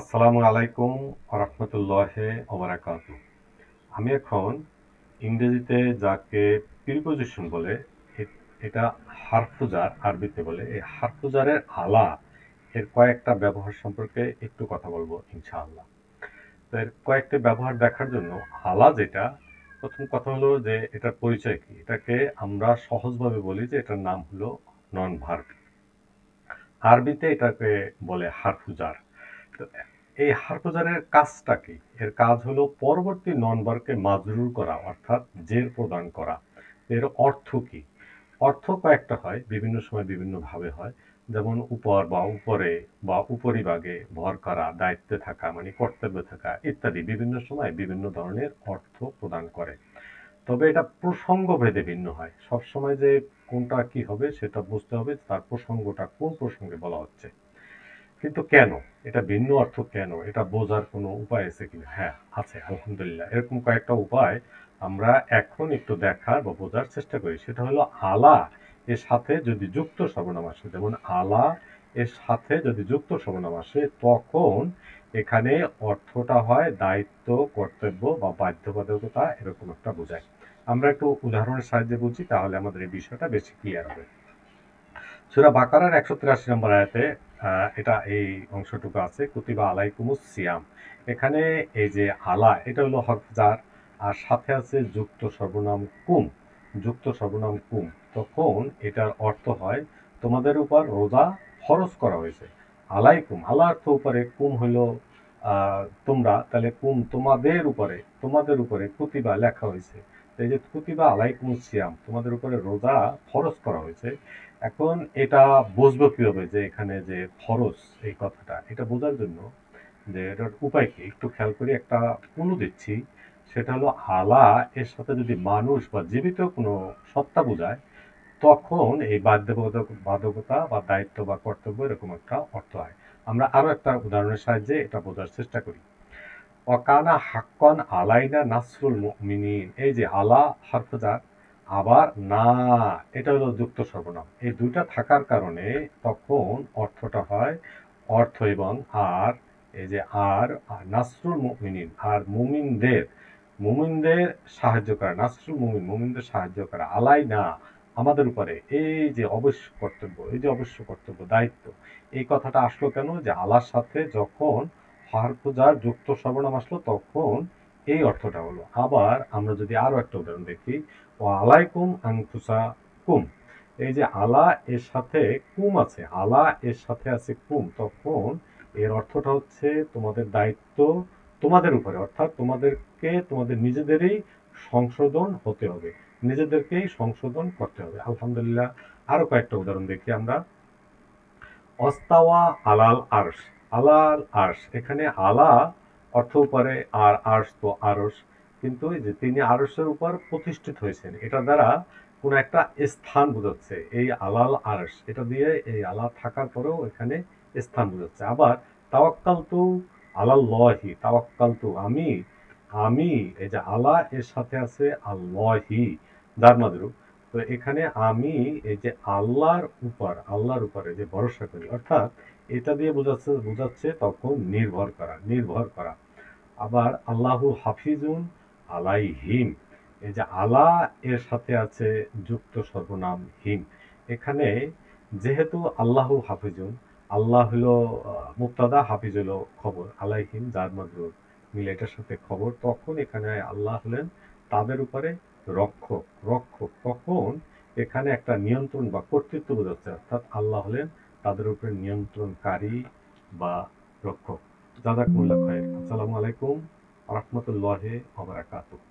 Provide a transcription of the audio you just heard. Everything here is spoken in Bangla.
আসসালামু আলাইকুম ওরহমতুল্লাহি ওবারাকাতু। আমি এখন ইংরেজিতে যাকে প্রিপোজিশন বলে, এটা হার্ফুজার আরবিতে বলে। এই হার্ফুজারের আলা এর কয়েকটা ব্যবহার সম্পর্কে একটু কথা বলবো ইনশাআল্লাহ। তো এর কয়েকটি ব্যবহার দেখার জন্য আলা যেটা, প্রথম কথা হলো যে এটার পরিচয় কি। এটাকে আমরা সহজভাবে বলি যে এটার নাম হলো নন ভার্ব। আরবিতে এটাকে বলে হার্ফুজার। তো এই হার্ফুজারের কাজটা কি? এর কাজ হলো পরবর্তী নন ভার্বকে মাজরুর করা, অর্থাৎ জের প্রদান করা। এর অর্থ কি? অর্থ কয়েকটা হয়, বিভিন্ন সময় বিভিন্ন ভাবে হয়। যেমন উপর বা উপরে বা উপরিভাগে, ভর করা, দায়িত্বে থাকা মানে কর্তব্যে থাকা ইত্যাদি বিভিন্ন সময় বিভিন্ন ধরনের অর্থ প্রদান করে। তবে এটা প্রসঙ্গ ভেদে ভিন্ন হয়। সবসময় যে কোনটা কি হবে সেটা বুঝতে হবে, তার প্রসঙ্গটা কোন প্রসঙ্গে বলা হচ্ছে। কিন্তু কেন? এটা ভিন্ন অর্থ কেন? এটা বোঝার কোনো উপায় আছে কিনা? হ্যাঁ, আছে আলহামদুলিল্লাহ। এরকম কয়েকটা উপায় আমরা এখন একটু দেখার বা বোঝার চেষ্টা করি। সেটা হলো আলা এর সাথে যদি যুক্ত সর্বনাম আসে, যেমন আলা এর সাথে যদি যুক্ত সর্বনাম আসে, তখন এখানে অর্থটা হয় দায়িত্ব, কর্তব্য বা বাধ্যবাধকতা, এরকম একটা বোঝায়। আমরা একটু উদাহরণের সাহায্যে বুঝি, তাহলে আমাদের এই বিষয়টা বেশি ক্লিয়ার হবে। সূরা বাকারার ১৮৩ নম্বর আয়াতে এটা এই অংশটুকু আছে, কুতিবা আলাইকুমুস সিয়াম। এখানে এই যে আলা, এটা হলো হরফ জার, আর সাথে আছে যুক্ত সর্বনাম কুম। যুক্ত সর্বনাম কুম, তখন এটার অর্থ হয় তোমাদের উপর রোজা ফরজ করা হয়েছে। আলাইকুম, আলা অর্থ উপরে, কুম হলো তোমরা, তাহলে কুম তোমাদের উপরে, তোমাদের উপরে কুতিবা লেখা হয়েছে। এই যে কুতিবা আলাইকুমুস সিয়াম, তোমাদের উপরে রোজা ফরজ করা হয়েছে। এখন এটা বুঝবো কিভাবে যে এখানে যে ফরজ এই কথাটা, এটা বোঝার জন্য যে এটার উপায় কি একটু খেয়াল করি, একটা ক্লু দিচ্ছি। সেটা হলো আলা এর সাথে যদি মানুষ বা জীবিত কোনো সত্তা বোঝায়, তখন এই বাধ্যবাধকতা বা দায়িত্ব বা কর্তব্য, এরকম একটা অর্থ হয়। আমরা আরো একটা উদাহরণের সাহায্যে এটা বোঝার চেষ্টা করি। ওয়াকানা হাক্কান আলাইনা নাসরুল মুমিনিন, এই যে আলা হরফজার, আবার না, এটা হলো যুক্ত সর্বনাম। এই দুইটা থাকার কারণে তখন অর্থটা হয় অর্থ এবং আর, এই যে আর নাসরুল মুমিনিন, আর মুমিনদের, মুমিনদের সাহায্য করা, নাসরুল মুমিন, মুমিনদের সাহায্য করা, আলাইনা আমাদের উপরে, এই যে অবশ্য কর্তব্য, এই যে অবশ্য কর্তব্য দায়িত্ব। এই কথাটা আসলো কেন? যে আলার সাথে যখন হারফুজার যুক্ত সর্বনাম আসলো, তখন এই অর্থটা হলো। আবার আমরা যদি আরো একটা উদাহরণ দেখি, ও আলাইকুম আনফুসা কুম, এই যে আলা এর সাথে কুম আছে, আলা এর সাথে আছে কুম, তখন এর অর্থটা হচ্ছে তোমাদের দায়িত্ব তোমাদের উপরে, অর্থাৎ তোমাদেরকে তোমাদের নিজেদেরই সংশোধন হতে হবে, নিজেদেরকেই সংশোধন করতে হবে। আলহামদুলিল্লাহ। আরো কয়েকটা উদাহরণ দেখি আমরা। অস্তাওয়া আলাল আরশ, আলাল আরশ, এখানে আলা অর্থ উপরে, আর আরশ তো আরশ, কিন্তু এই যে তিনি আরশের উপর প্রতিষ্ঠিত হয়েছেন, এটা দ্বারা কোন একটা স্থান বোঝাচ্ছে। এই আলাল আরশ, এটা দিয়ে এই আলা থাকার পরেও এখানে স্থান বোঝাচ্ছে। আবার তাওয়াক্কালতু আলাল্লাহি, তাওয়াক্কালতু আমি, আমি, এই যে আলা এর সাথে আছে আল্লাহি, যার মাদরুপ। তো এখানে আমি এই যে আল্লাহর উপর, আল্লাহর উপরে যে ভরসা করি, অর্থাৎ এটা দিয়ে বোঝাচ্ছে, বোঝাচ্ছে তখন নির্ভর করা, নির্ভর করা। আবার আল্লাহু হাফিজুন আলাইহিম, এই যে আলা এর সাথে আছে যুক্ত সর্বনাম হিম। এখানে যেহেতু আল্লাহু হাফিজুন, আল্লাহ হলো মুবতাদা, হাফিজ হলো খবর, আলাইহিম যার মাজরুর মিলে এটার সাথে খবর, তখন এখানে আল্লাহ হলেন তাদের উপরে রক্ষক, রক্ষক। তখন এখানে একটা নিয়ন্ত্রণ বা কর্তৃত্ব বোঝাচ্ছে, অর্থাৎ আল্লাহ হলেন তাদের উপরে নিয়ন্ত্রণকারী বা রক্ষক। জাযাকুমুল্লাহ খাইর। আসসালামু আলাইকুম ওয়া রাহমাতুল্লাহি ওয়া বারাকাতুহু।